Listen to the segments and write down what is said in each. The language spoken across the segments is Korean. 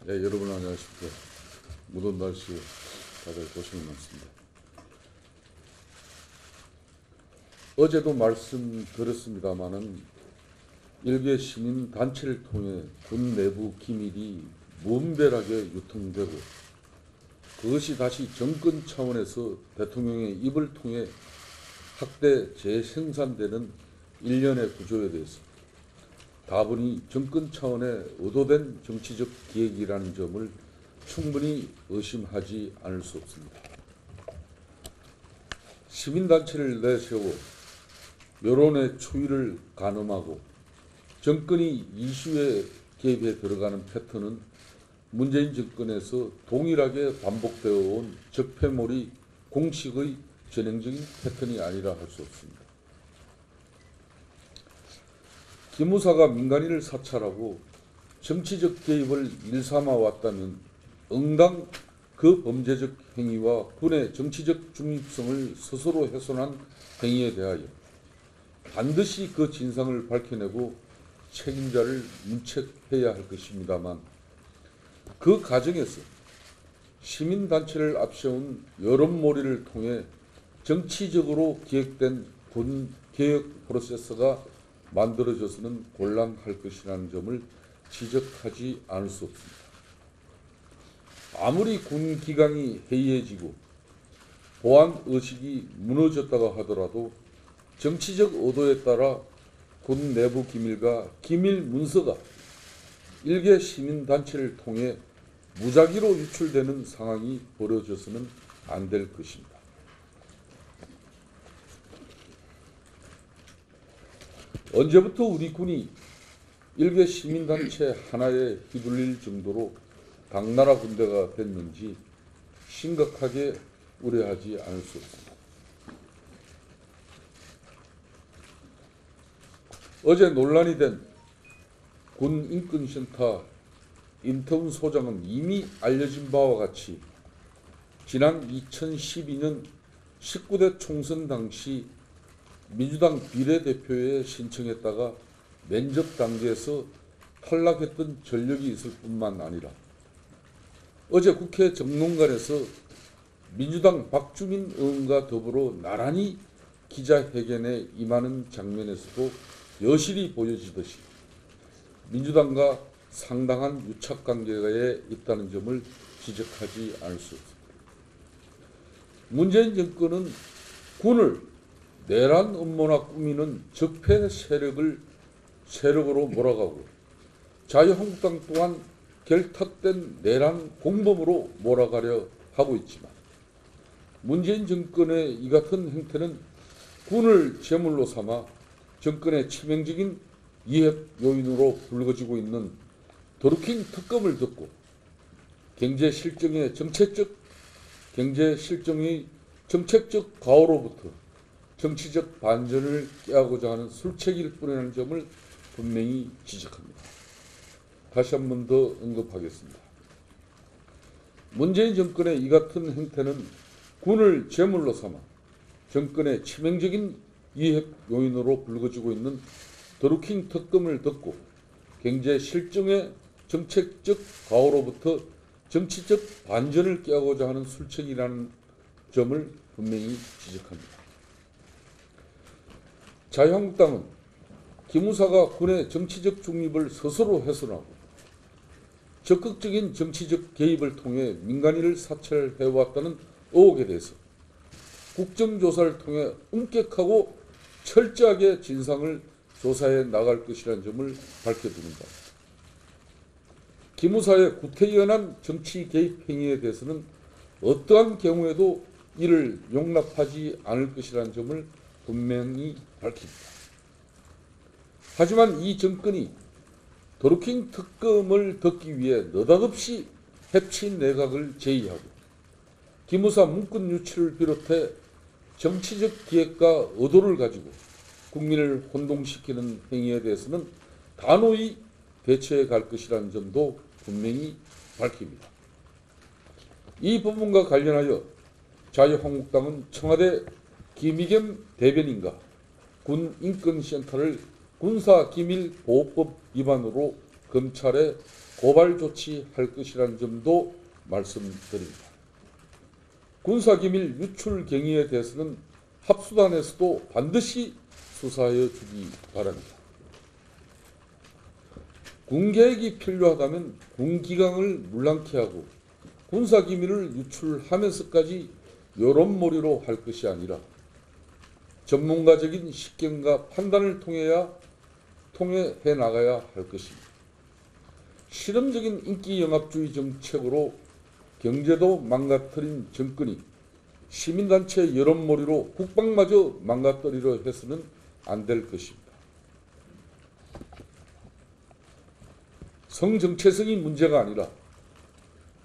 네, 여러분 안녕하십니까. 무더운 날씨 다들 고생 많습니다. 어제도 말씀드렸습니다마는 일개 시민 단체를 통해 군 내부 기밀이 무분별하게 유통되고 그것이 다시 정권 차원에서 대통령의 입을 통해 확대 재생산되는 일련의 구조에 대해서 다분히 정권 차원의 의도된 정치적 기획이라는 점을 충분히 의심하지 않을 수 없습니다. 시민단체를 내세워 여론의 추이를 가늠하고 정권이 이슈에 개입해 들어가는 패턴은 문재인 정권에서 동일하게 반복되어 온 적폐몰이 공식의 전형적인 패턴이 아니라 할 수 없습니다. 기무사가 민간인을 사찰하고 정치적 개입을 일삼아 왔다면 응당 그 범죄적 행위와 군의 정치적 중립성을 스스로 훼손한 행위에 대하여 반드시 그 진상을 밝혀내고 책임자를 문책해야 할 것입니다만 그 과정에서 시민단체를 앞세운 여론몰이를 통해 정치적으로 기획된 군 개혁 프로세스가 만들어져서는 곤란할 것이라는 점을 지적하지 않을 수 없습니다. 아무리 군 기강이 해이해지고 보안 의식이 무너졌다고 하더라도 정치적 의도에 따라 군 내부 기밀과 기밀 문서가 일개 시민단체를 통해 무작위로 유출되는 상황이 벌어져서는 안 될 것입니다. 언제부터 우리 군이 일개 시민단체 하나에 휘둘릴 정도로 당나라 군대가 됐는지 심각하게 우려하지 않을 수 없습니다. 어제 논란이 된 군인권센터 임태훈 소장은 이미 알려진 바와 같이 지난 2012년 19대 총선 당시 민주당 비례대표에 신청했다가 면접 단계에서 탈락했던 전력이 있을 뿐만 아니라 어제 국회 정론관에서 민주당 박주민 의원과 더불어 나란히 기자회견에 임하는 장면에서도 여실히 보여지듯이 민주당과 상당한 유착관계에 있다는 점을 지적하지 않을 수 없습니다. 문재인 정권은 군을 내란 음모나 꾸미는 적폐 세력으로 몰아가고 자유한국당 또한 결탁된 내란 공범으로 몰아가려 하고 있지만 문재인 정권의 이 같은 행태는 군을 제물로 삼아 정권의 치명적인 위협 요인으로 불거지고 있는 드루킹 특검을 듣고 경제 실정의 정책적 과오로부터 정치적 반전을 깨하고자 하는 술책일 뿐이라는 점을 분명히 지적합니다. 다시 한 번 더 언급하겠습니다. 문재인 정권의 이 같은 행태는 군을 제물로 삼아 정권의 치명적인 위협 요인으로 불거지고 있는 드루킹 특검을 듣고 경제 실정의 정책적 과오로부터 정치적 반전을 깨하고자 하는 술책이라는 점을 분명히 지적합니다. 자유한국당은 기무사가 군의 정치적 중립을 스스로 훼손하고 적극적인 정치적 개입을 통해 민간인을 사찰해왔다는 의혹에 대해서 국정조사를 통해 엄격하고 철저하게 진상을 조사해 나갈 것이라는 점을 밝혀둡니다. 기무사의 구태연한 정치 개입 행위에 대해서는 어떠한 경우에도 이를 용납하지 않을 것이라는 점을 분명히 밝힙니다. 하지만 이 정권이 드루킹 특검을 듣기 위해 느닷없이 해친 내각을 제의하고 기무사 문건 유출을 비롯해 정치적 기획과 의도를 가지고 국민을 혼동시키는 행위에 대해서는 단호히 대처해 갈 것이라는 점도 분명히 밝힙니다. 이 부분과 관련하여 자유한국당은 청와대 김의겸 대변인과 군인권센터를 군사기밀보호법 위반으로 검찰에 고발 조치할 것이라는 점도 말씀드립니다. 군사기밀 유출 경위에 대해서는 합수단에서도 반드시 수사해 주기 바랍니다. 군계획이 필요하다면 군기강을 물랑케 하고 군사기밀을 유출하면서까지 여론몰이로 할 것이 아니라 전문가적인 식견과 판단을 통해 나가야 할 것입니다. 실험적인 인기영합주의 정책으로 경제도 망가뜨린 정권이 시민단체 여론몰이로 국방마저 망가뜨리려 해서는 안 될 것입니다. 성정체성이 문제가 아니라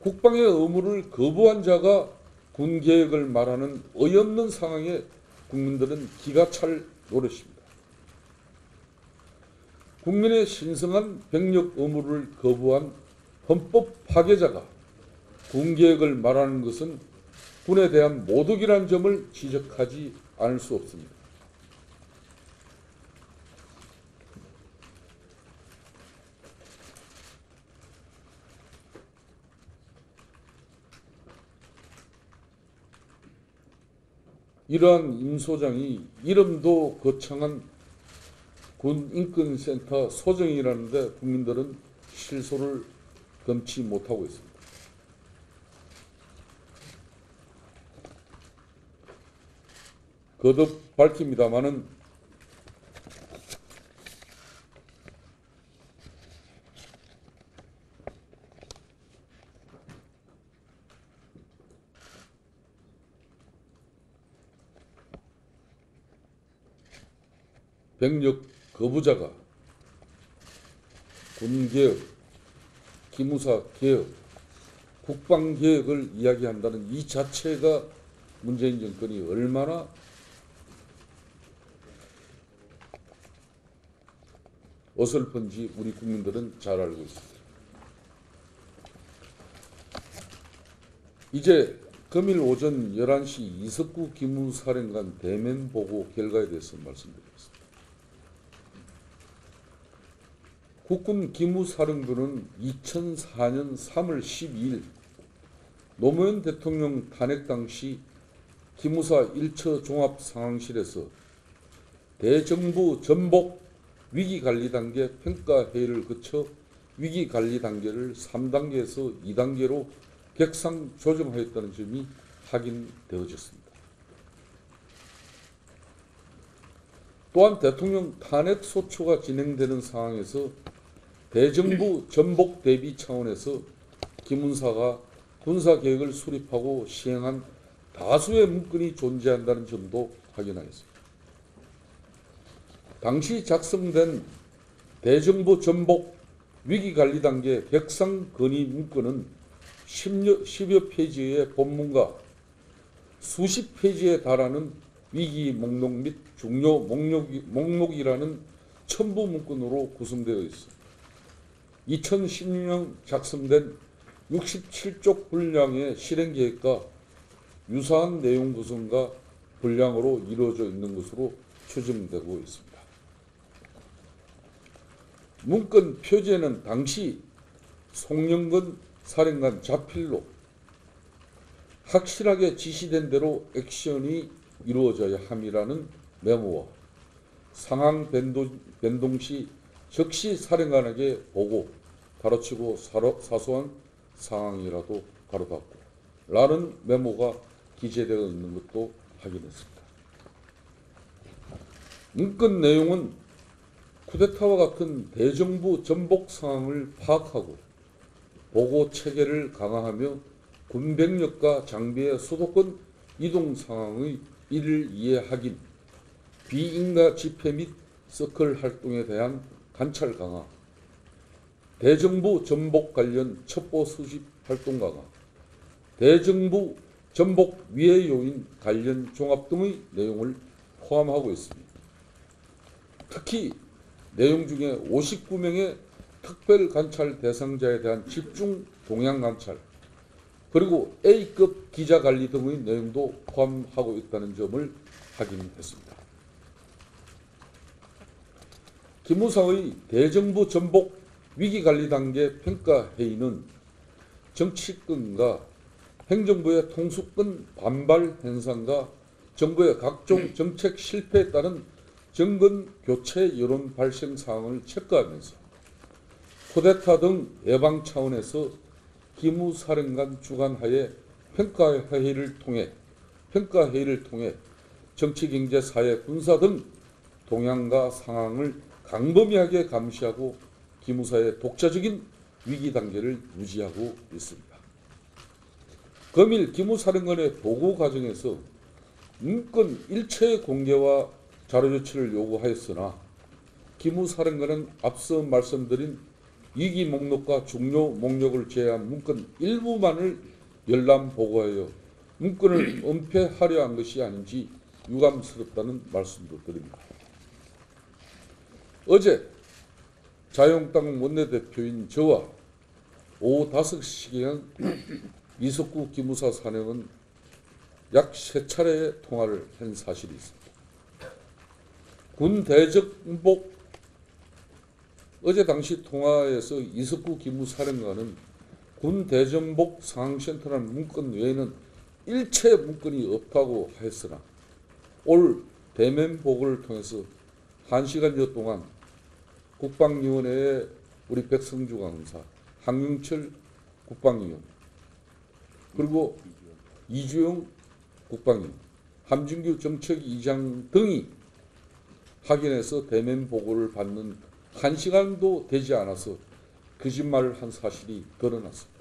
국방의 의무를 거부한 자가 군계획을 말하는 어이없는 상황에 국민들은 기가 찰 노릇입니다. 국민의 신성한 병력 의무를 거부한 헌법 파괴자가 군계획을 말하는 것은 군에 대한 모독이라는 점을 지적하지 않을 수 없습니다. 이러한 임 소장이 이름도 거창한 군인권센터 소정이라는데 국민들은 실소를 금치 못하고 있습니다. 거듭 밝힙니다마는 병력 거부자가 군개혁, 기무사 개혁, 국방개혁을 이야기한다는 이 자체가 문재인 정권이 얼마나 어설픈지 우리 국민들은 잘 알고 있습니다. 이제 금일 오전 11시 이석구 기무사령관 대면 보고 결과에 대해서 말씀드리겠습니다. 국군 기무사령부는 2004년 3월 12일 노무현 대통령 탄핵 당시 기무사 1처 종합상황실에서 대정부 전복 위기관리단계 평가회의를 거쳐 위기관리단계를 3단계에서 2단계로 객상 조정하였다는 점이 확인되어졌습니다. 또한 대통령 탄핵 소추가 진행되는 상황에서 대정부 전복 대비 차원에서 기문사가 군사계획을 수립하고 시행한 다수의 문건이 존재한다는 점도 확인하였습니다. 당시 작성된 대정부 전복 위기관리 단계 객상 건의 문건은 10여 페이지의 본문과 수십 페이지에 달하는 위기 목록 및 중요 목록이라는 첨부 문건으로 구성되어 있습니다. 2016년 작성된 67쪽 분량의 실행계획과 유사한 내용 구성과 분량으로 이루어져 있는 것으로 추정되고 있습니다. 문건 표지에는 당시 송영건 사령관 자필로 확실하게 지시된 대로 액션이 이루어져야 함이라는 메모와 상황 변동 시 즉시 사령관에게 보고 가로치고 사소한 상황이라도 가로닫고 라는 메모가 기재되어 있는 것도 확인했습니다. 문건 내용은 쿠데타와 같은 대정부 전복 상황을 파악하고 보고 체계를 강화하며 군병력과 장비의 수도권 이동 상황의 이를 이해하긴 비인가 집회 및 서클 활동에 대한 관찰 강화, 대정부 전복 관련 첩보 수집 활동 강화, 대정부 전복 위해 요인 관련 종합 등의 내용을 포함하고 있습니다. 특히 내용 중에 59명의 특별 관찰 대상자에 대한 집중 동향 관찰, 그리고 A급 기자 관리 등의 내용도 포함하고 있다는 점을 확인했습니다. 기무사의 대정부 전복 위기관리 단계 평가회의는 정치권과 행정부의 통수권 반발 현상과 정부의 각종 정책 실패에 따른 정권 교체 여론 발생 상황을 체크하면서 쿠데타 등 예방 차원에서 기무사령관 주관하에 평가회의를 통해 정치, 경제, 사회, 군사 등 동향과 상황을 광범위하게 감시하고 기무사의 독자적인 위기 단계를 유지하고 있습니다. 검일 기무사령관의 보고 과정에서 문건 일체의 공개와 자료 조치를 요구하였으나 기무사령관은 앞서 말씀드린 위기 목록과 중요 목록을 제외한 문건 일부만을 열람 보고하여 문건을 은폐하려 한 것이 아닌지 유감스럽다는 말씀도 드립니다. 어제 자유한국당 원내대표인 저와 오후 5시경 이석구 기무사 사령은 약 3차례의 통화를 한 사실이 있습니다. 군 대정복 어제 당시 통화에서 이석구 기무사령관은 군 대전복 상황센터라는 문건 외에는 일체 문건이 없다고 했으나 올 대면 보고를 통해서 1시간여 동안 국방위원회의 우리 백성주 강사, 한경철 국방위원, 그리고 이주영 국방위원, 함진규 정책위장 등이 확인해서 대면 보고를 받는 1시간도 되지 않아서 거짓말을 한 사실이 드러났습니다.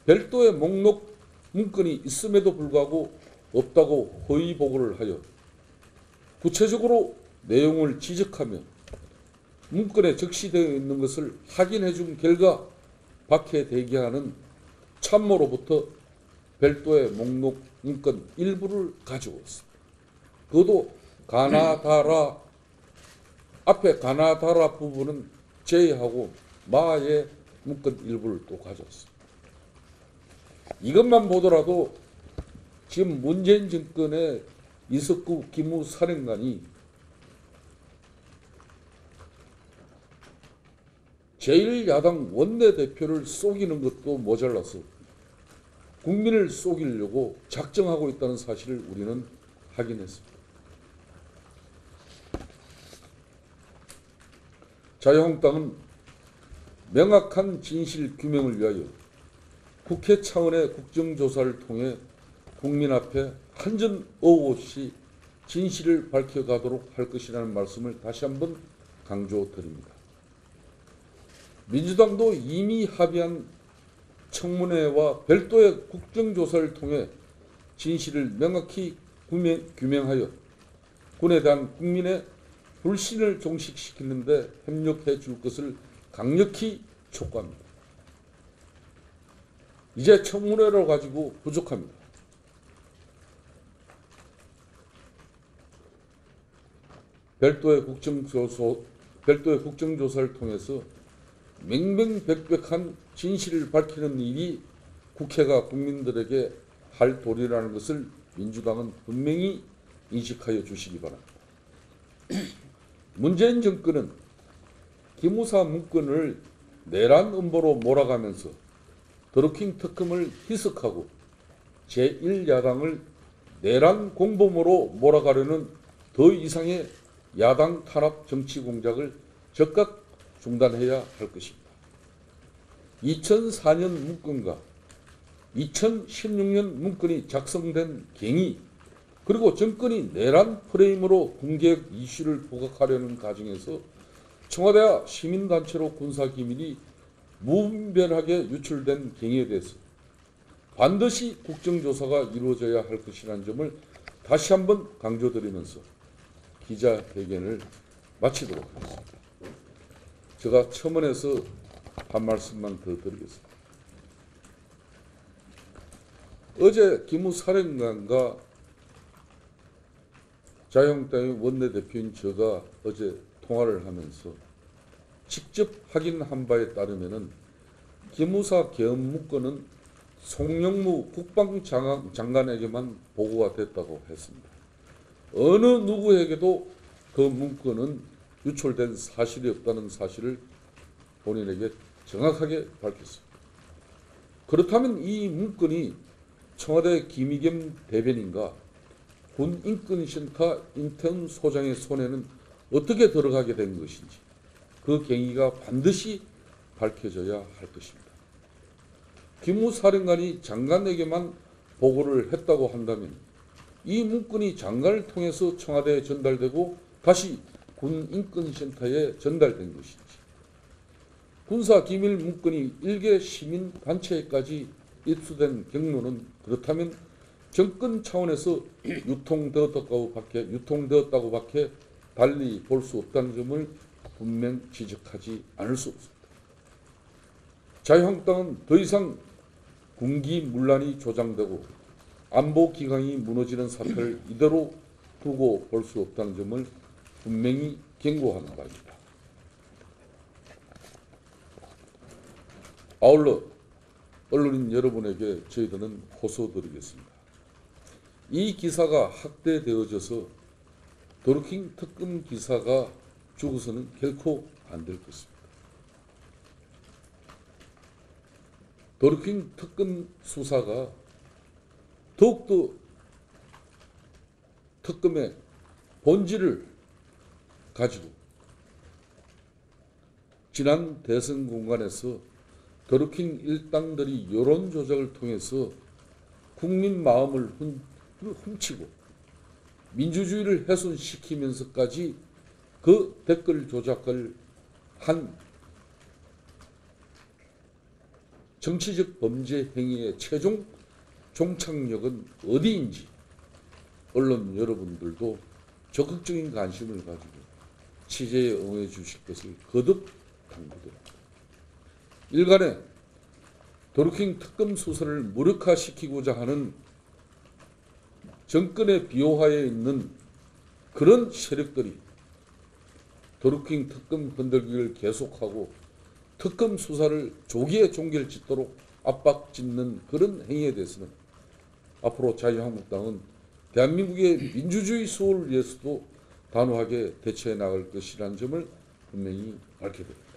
별도의 목록 문건이 있음에도 불구하고 없다고 허위 보고를 하여 구체적으로 내용을 지적하며 문건에 적시되어 있는 것을 확인해 준 결과 박해대기하는 참모로부터 별도의 목록 문건 일부를 가져왔습니다. 그것도 앞에 가나다라 부분은 제외하고 마의 문건 일부를 또 가져왔습니다. 이것만 보더라도 지금 문재인 정권의 이석구 기무사령관이 제1야당 원내대표를 속이는 것도 모자라서 국민을 속이려고 작정하고 있다는 사실을 우리는 확인했습니다. 자유한국당은 명확한 진실 규명을 위하여 국회 차원의 국정조사를 통해 국민 앞에 한전 오후 없이 진실을 밝혀가도록 할 것이라는 말씀을 다시 한번 강조드립니다. 민주당도 이미 합의한 청문회와 별도의 국정조사를 통해 진실을 명확히 규명하여 군에 대한 국민의 불신을 종식시키는 데 협력해 줄 것을 강력히 촉구합니다. 이제 청문회를 가지고 부족합니다. 별도의 국정조사를 통해서 명명백백한 진실을 밝히는 일이 국회가 국민들에게 할 도리라는 것을 민주당은 분명히 인식하여 주시기 바랍니다. 문재인 정권은 기무사 문건을 내란 음보로 몰아가면서 드루킹 특검을 희석하고 제1야당을 내란 공범으로 몰아가려는 더 이상의 야당 탄압 정치 공작을 즉각 중단해야 할 것입니다. 2004년 문건과 2016년 문건이 작성된 경위 그리고 정권이 내란 프레임으로 군계획 이슈를 부각하려는 과정에서 청와대와 시민단체로 군사기밀이 무분별하게 유출된 경위에 대해서 반드시 국정조사가 이루어져야 할 것이라는 점을 다시 한번 강조드리면서 기자회견을 마치도록 하겠습니다. 제가 첨언해서 한 말씀만 더 드리겠습니다. 어제 기무사령관과 자유한국당의 원내대표인 제가 어제 통화를 하면서 직접 확인한 바에 따르면은 기무사 계엄 문건은 송영무 국방장관에게만 보고가 됐다고 했습니다. 어느 누구에게도 그 문건은 유출된 사실이 없다는 사실을 본인에게 정확하게 밝혔습니다. 그렇다면 이 문건이 청와대 김의겸 대변인과 군인권센터 인턴 소장의 손에는 어떻게 들어가게 된 것인지 그 경위가 반드시 밝혀져야 할 것입니다. 김우 사령관이 장관에게만 보고를 했다고 한다면 이 문건이 장관을 통해서 청와대에 전달되고 다시 군인권센터에 전달된 것인지, 군사 기밀 문건이 일개 시민 단체에까지 입수된 경로는 그렇다면 정권 차원에서 유통되었다고 밖에 달리 볼 수 없다는 점을 분명 지적하지 않을 수 없습니다. 자유한국당은 더 이상 군기문란이 조장되고 안보기강이 무너지는 사태를 이대로 두고 볼 수 없다는 점을 분명히 경고하는 바입니다. 아울러 언론인 여러분에게 저희들은 호소드리겠습니다. 이 기사가 확대되어져서 드루킹 특검 기사가 죽어서는 결코 안 될 것입니다. 드루킹 특검 수사가 더욱더 특검의 본질을 가지고 지난 대선 공간에서 드루킹 일당들이 여론 조작을 통해서 국민 마음을 훔치고 민주주의를 훼손시키면서까지 그 댓글 조작을 한 정치적 범죄 행위의 최종 종착역은 어디인지 언론 여러분들도 적극적인 관심을 가지고 취재에 응해 주실 것을 거듭 당부드립니다. 일간의 드루킹 특검 수사를 무력화시키고자 하는 정권의 비호화에 있는 그런 세력들이 드루킹 특검 흔들기를 계속하고 특검 수사를 조기에 종결짓도록 압박짓는 그런 행위에 대해서는 앞으로 자유한국당은 대한민국의 민주주의 수호를 위해서도 단호하게 대처해 나갈 것이라는 점을 분명히 밝혀드립니다.